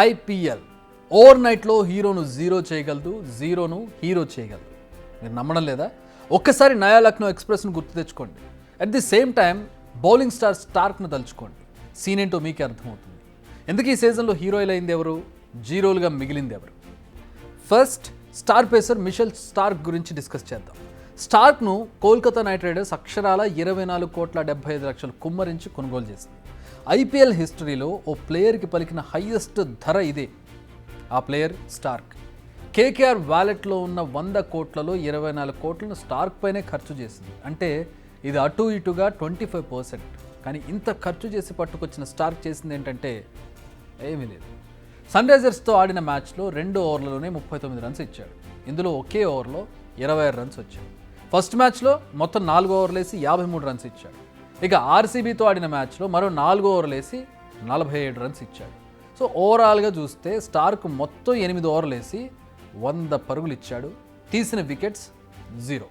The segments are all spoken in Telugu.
ఐపీఎల్ ఓవర్ నైట్లో హీరోను జీరో చేయగలదు, జీరోను హీరో చేయగలదు. మీరు నమ్మడం లేదా? ఒక్కసారి నయా లక్నో ఎక్స్ప్రెస్ను గుర్తు తెచ్చుకోండి. At the same time bowling star స్టార్క్ను తలుచుకోండి. సీన్ ఏంటో మీకే అర్థమవుతుంది. ఎందుకు ఈ సీజన్లో హీరోయిల్ అయింది ఎవరు, జీరోలుగా మిగిలింది ఎవరు? First star pacer Mitchell Starc గురించి డిస్కస్ చేద్దాం. స్టార్క్ను కోల్కతా నైట్ రైడర్స్ అక్షరాల 24,75,00,000 కుమ్మరించి కొనుగోలు చేసింది. ఐపీఎల్ హిస్టరీలో ఓ ప్లేయర్కి పలికిన హైయెస్ట్ ధర ఇదే. ఆ ప్లేయర్ స్టార్క్. కేకేఆర్ వ్యాలెట్లో ఉన్న 100 కోట్లలో 24 కోట్లను స్టార్క్ పైనే ఖర్చు చేసింది. అంటే ఇది అటు ఇటుగా 25%. కానీ ఇంత ఖర్చు చేసి పట్టుకొచ్చిన స్టార్క్ చేసింది ఏంటంటే ఏమీ లేదు. సన్ రైజర్స్తో ఆడిన మ్యాచ్లో 2 ఓవర్లలోనే 39 రన్స్ ఇచ్చాడు. ఇందులో ఒకే ఓవర్లో 26 రన్స్ వచ్చాయి. ఫస్ట్ మ్యాచ్లో మొత్తం 4 ఓవర్లేసి 53 రన్స్ ఇచ్చాడు. ఇక ఆర్సీబీతో ఆడిన మ్యాచ్లో మరో 4 ఓవర్లేసి 47 రన్స్ ఇచ్చాడు. సో ఓవరాల్గా చూస్తే స్టార్క్ మొత్తం 8 ఓవర్లేసి 100 పరుగులు ఇచ్చాడు. తీసిన wickets 0.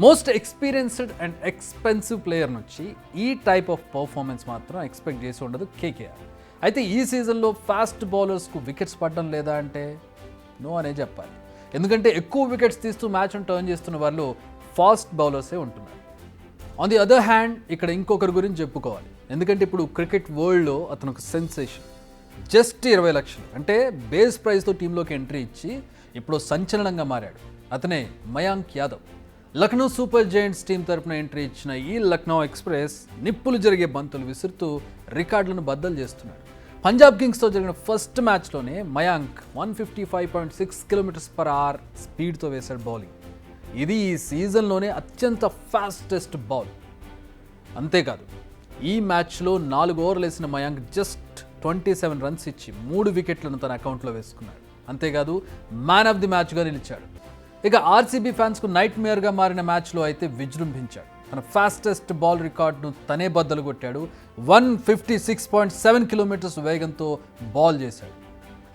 Most experienced and expensive player నుంచి ఈ టైప్ ఆఫ్ పర్ఫార్మెన్స్ మాత్రం ఎక్స్పెక్ట్ చేసి ఉండదు కేకేఆర్. అయితే ఈ సీజన్లో ఫాస్ట్ బౌలర్స్కు వికెట్స్ పడడం లేదా అంటే నో అనే చెప్పాలి. ఎందుకంటే ఎక్కువ వికెట్స్ తీస్తూ మ్యాచ్ను టర్న్ చేస్తున్న వాళ్ళు ఫాస్ట్ బౌలర్సే ఉంటున్నారు. ఆన్ ది అదర్ హ్యాండ్ ఇక్కడ ఇంకొకరి గురించి చెప్పుకోవాలి. ఎందుకంటే ఇప్పుడు క్రికెట్ వరల్డ్లో అతను ఒక సెన్సేషన్. జస్ట్ 20 లక్షలు అంటే బేస్ ప్రైస్తో టీంలోకి ఎంట్రీ ఇచ్చి ఇప్పుడు సంచలనంగా మారాడు. అతనే Mayank Yadav. Lucknow super Giants team తరపున ఎంట్రీ ఇచ్చిన ఈ లక్నో ఎక్స్ప్రెస్ నిప్పులు జరిగే బంతులు విసురుతూ రికార్డులను బద్దలు చేస్తున్నాడు. పంజాబ్ కింగ్స్తో జరిగిన ఫస్ట్ మ్యాచ్లోనే మయాంక్ 155.6 km/h స్పీడ్తో వేశాడు బౌలింగ్. ఇది ఈ సీజన్లోనే అత్యంత ఫాస్టెస్ట్ బౌల్. అంతేకాదు ఈ మ్యాచ్లో 4 ఓవర్లు వేసిన మయాంక్ జస్ట్ 27 రన్స్ ఇచ్చి 3 వికెట్లను తన అకౌంట్లో వేసుకున్నాడు. అంతేకాదు మ్యాన్ ఆఫ్ ది మ్యాచ్గా నిలిచాడు. ఇక ఆర్సీబీ ఫ్యాన్స్కు నైట్ మేయర్గా మారిన మ్యాచ్లో అయితే విజృంభించాడు. తన ఫాస్టెస్ట్ బాల్ రికార్డును తనే బద్దలు కొట్టాడు. 156.7 km వేగంతో బాల్ చేశాడు.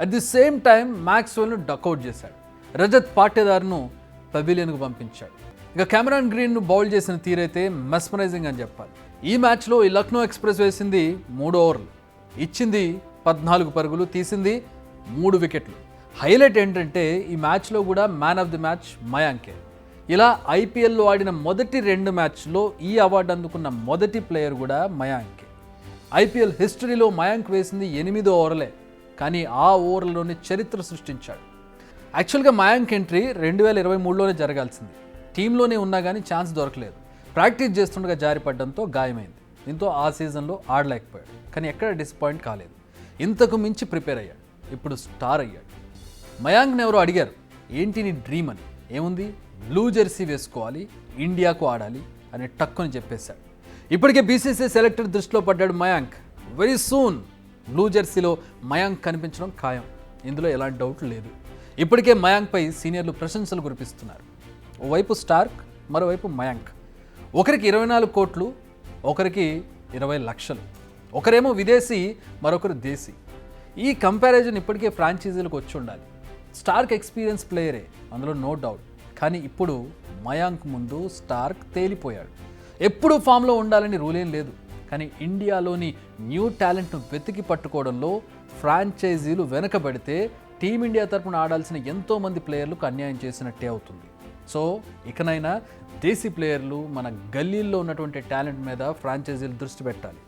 అట్ ది సేమ్ టైం మ్యాక్స్వెల్ను డకౌట్ చేశాడు. రజత్ పాటేదార్ను పెవిలియన్కు పంపించాడు. ఇక కెమెరాన్ గ్రీన్ను బౌల్ చేసిన తీరైతే మెస్మరైజింగ్ అని చెప్పాలి. ఈ మ్యాచ్లో ఈ లక్నో ఎక్స్ప్రెస్ వేసింది 3 ఓవర్లు, ఇచ్చింది 14 పరుగులు, తీసింది 3 వికెట్లు. హైలైట్ ఏంటంటే ఈ మ్యాచ్లో కూడా మ్యాన్ ఆఫ్ ది మ్యాచ్ మయాంకే. ఇలా ఐపీఎల్లో ఆడిన మొదటి 2 మ్యాచ్లో ఈ అవార్డు అందుకున్న మొదటి ప్లేయర్ కూడా మయాంకే. ఐపీఎల్ హిస్టరీలో మయాంక్ వేసింది 8 ఓవర్లే, కానీ ఆ ఓవర్లలోనే చరిత్ర సృష్టించాడు. యాక్చువల్గా మయాంక్ ఎంట్రీ 2023లోనే జరగాల్సింది. టీంలోనే ఉన్నా కానీ ఛాన్స్ దొరకలేదు. ప్రాక్టీస్ చేస్తుండగా జారిపడడంతో గాయమైంది. దీంతో ఆ సీజన్లో ఆడలేకపోయాడు. కానీ ఎక్కడ డిసప్పాయింట్ కాలేదు. ఇంతకు మించి ప్రిపేర్ అయ్యాడు. ఇప్పుడు స్టార్ అయ్యాడు. మయాంక్ని ఎవరో అడిగారు, ఏంటి నీ డ్రీమ్ అని. ఏముంది, బ్లూ జెర్సీ వేసుకోవాలి, ఇండియాకు ఆడాలి అని టక్కుని చెప్పేశాడు. ఇప్పటికే బీసీసీఐ సెలెక్టర్ దృష్టిలో పడ్డాడు మయాంక్. వెరీ సూన్ బ్లూ జెర్సీలో మయాంక్ కనిపించడం ఖాయం. ఇందులో ఎలాంటి డౌట్ లేదు. ఇప్పటికే మయాంక్పై సీనియర్లు ప్రశంసలు కురిపిస్తున్నారు. ఓవైపు స్టార్క్, మరోవైపు మయాంక్. ఒకరికి 24 కోట్లు, ఒకరికి 20 లక్షలు. ఒకరేమో విదేశీ, మరొకరు దేశీ. ఈ కంపారిజన్ ఇప్పటికే ఫ్రాంచైజీలకు వచ్చి ఉండాలి. స్టార్క్ ఎక్స్పీరియన్స్ ప్లేయరే, అందులో నో డౌట్. కానీ ఇప్పుడు మయాంక్ ముందు స్టార్క్ తేలిపోయాడు. ఎప్పుడు ఫామ్లో ఉండాలని రూల్ ఏం లేదు. కానీ ఇండియాలోని న్యూ టాలెంట్ను వెతికి పట్టుకోవడంలో ఫ్రాంచైజీలు వెనకబడితే టీమిండియా తరపున ఆడాల్సిన ఎంతోమంది ప్లేయర్లకు అన్యాయం చేసినట్టే అవుతుంది. సో ఇకనైనా దేశీ ప్లేయర్లు, మన గల్లీల్లో ఉన్నటువంటి టాలెంట్ మీద ఫ్రాంచైజీలు దృష్టి పెట్టాలి.